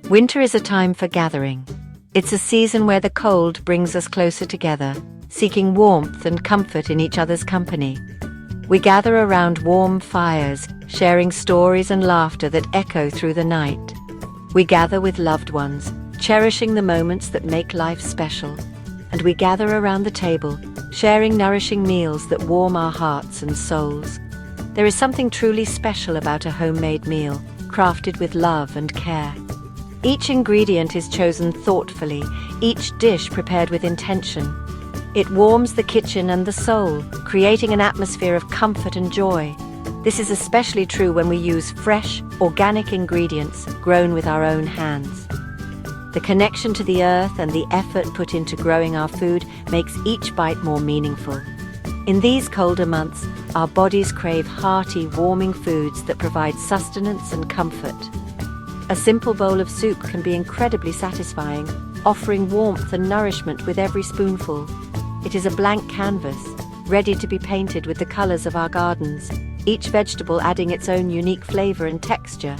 Winter is a time for gathering. It's a season where the cold brings us closer together, seeking warmth and comfort in each other's company. We gather around warm fires, sharing stories and laughter that echo through the night. We gather with loved ones, cherishing the moments that make life special. And we gather around the table, sharing nourishing meals that warm our hearts and souls. There is something truly special about a homemade meal, crafted with love and care. Each ingredient is chosen thoughtfully, each dish prepared with intention. It warms the kitchen and the soul, creating an atmosphere of comfort and joy. This is especially true when we use fresh, organic ingredients grown with our own hands. The connection to the earth and the effort put into growing our food makes each bite more meaningful. In these colder months, our bodies crave hearty, warming foods that provide sustenance and comfort. A simple bowl of soup can be incredibly satisfying, offering warmth and nourishment with every spoonful. It is a blank canvas, ready to be painted with the colors of our gardens, each vegetable adding its own unique flavor and texture.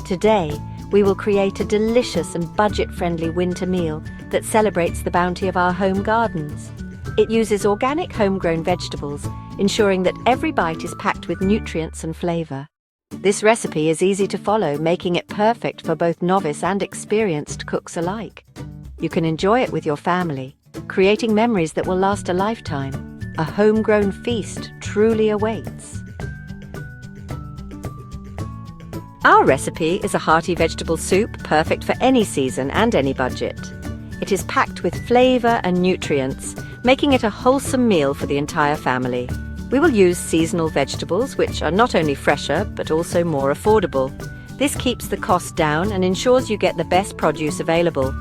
Today, we will create a delicious and budget-friendly winter meal that celebrates the bounty of our home gardens. It uses organic homegrown vegetables, ensuring that every bite is packed with nutrients and flavor. This recipe is easy to follow, making it perfect for both novice and experienced cooks alike. You can enjoy it with your family, creating memories that will last a lifetime. A homegrown feast truly awaits. Our recipe is a hearty vegetable soup perfect for any season and any budget. It is packed with flavor and nutrients, making it a wholesome meal for the entire family. We will use seasonal vegetables, which are not only fresher, but also more affordable. This keeps the cost down and ensures you get the best produce available.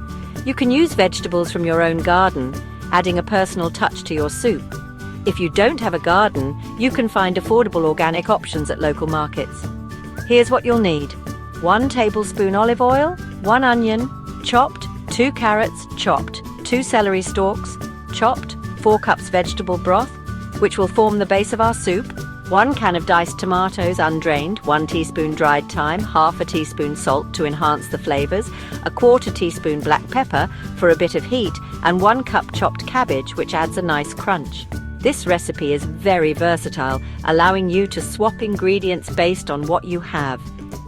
You can use vegetables from your own garden, adding a personal touch to your soup. If you don't have a garden, you can find affordable organic options at local markets. Here's what you'll need: 1 tablespoon olive oil, 1 onion, chopped, 2 carrots, chopped, 2 celery stalks, chopped, 4 cups vegetable broth, which will form the base of our soup, 1 can of diced tomatoes undrained, 1 teaspoon dried thyme, half a teaspoon salt to enhance the flavors, a 1/4 teaspoon black pepper for a bit of heat, and 1 cup chopped cabbage, which adds a nice crunch. This recipe is very versatile, allowing you to swap ingredients based on what you have.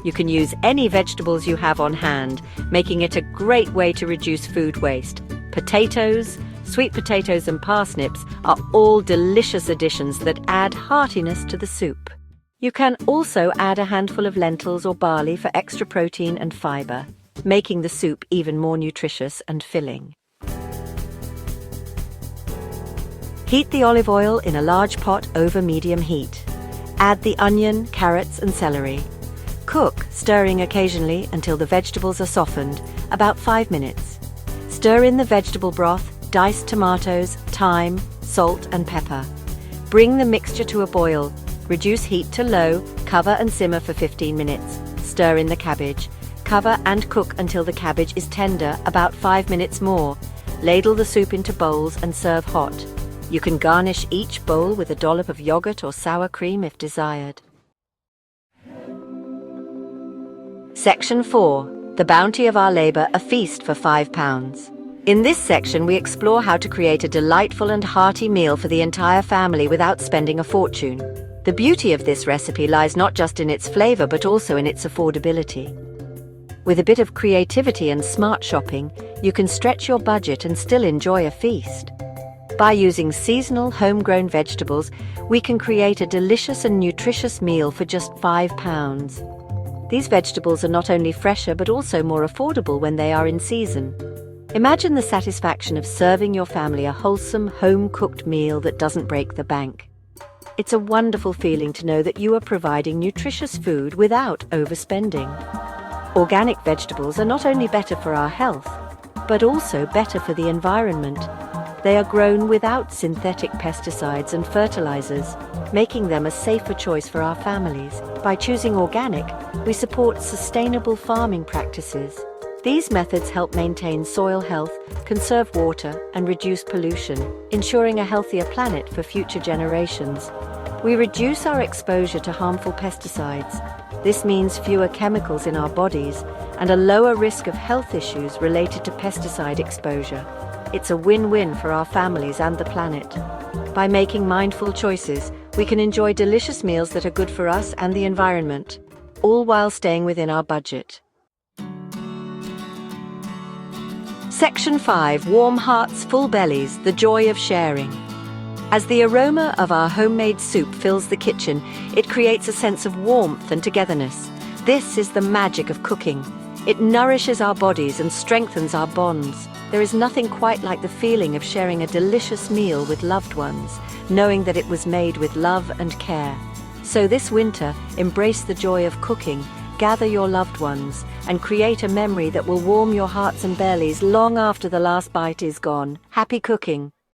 You can use any vegetables you have on hand, making it a great way to reduce food waste. Potatoes, sweet potatoes and parsnips are all delicious additions that add heartiness to the soup. You can also add a handful of lentils or barley for extra protein and fiber, making the soup even more nutritious and filling. Heat the olive oil in a large pot over medium heat. Add the onion, carrots and celery. Cook, stirring occasionally until the vegetables are softened, about 5 minutes. Stir in the vegetable broth, diced tomatoes, thyme, salt and pepper. Bring the mixture to a boil. Reduce heat to low, cover and simmer for 15 minutes. Stir in the cabbage. Cover and cook until the cabbage is tender, about 5 minutes more. Ladle the soup into bowls and serve hot. You can garnish each bowl with a dollop of yogurt or sour cream if desired. Section 4. The Bounty of Our Labor, a Feast for £5. In this section, we explore how to create a delightful and hearty meal for the entire family without spending a fortune. The beauty of this recipe lies not just in its flavor, but also in its affordability. With a bit of creativity and smart shopping, you can stretch your budget and still enjoy a feast. By using seasonal, homegrown vegetables, we can create a delicious and nutritious meal for just £5. These vegetables are not only fresher, but also more affordable when they are in season. Imagine the satisfaction of serving your family a wholesome, home-cooked meal that doesn't break the bank. It's a wonderful feeling to know that you are providing nutritious food without overspending. Organic vegetables are not only better for our health, but also better for the environment. They are grown without synthetic pesticides and fertilizers, making them a safer choice for our families. By choosing organic, we support sustainable farming practices. These methods help maintain soil health, conserve water, and reduce pollution, ensuring a healthier planet for future generations. We reduce our exposure to harmful pesticides, This means fewer chemicals in our bodies and a lower risk of health issues related to pesticide exposure. It's a win-win for our families and the planet. By making mindful choices, we can enjoy delicious meals that are good for us and the environment, all while staying within our budget. Section 5. Warm hearts, full bellies, the joy of sharing. As the aroma of our homemade soup fills the kitchen, it creates a sense of warmth and togetherness. This is the magic of cooking. It nourishes our bodies and strengthens our bonds. There is nothing quite like the feeling of sharing a delicious meal with loved ones, knowing that it was made with love and care. So this winter, embrace the joy of cooking, gather your loved ones, and create a memory that will warm your hearts and bellies long after the last bite is gone. Happy cooking!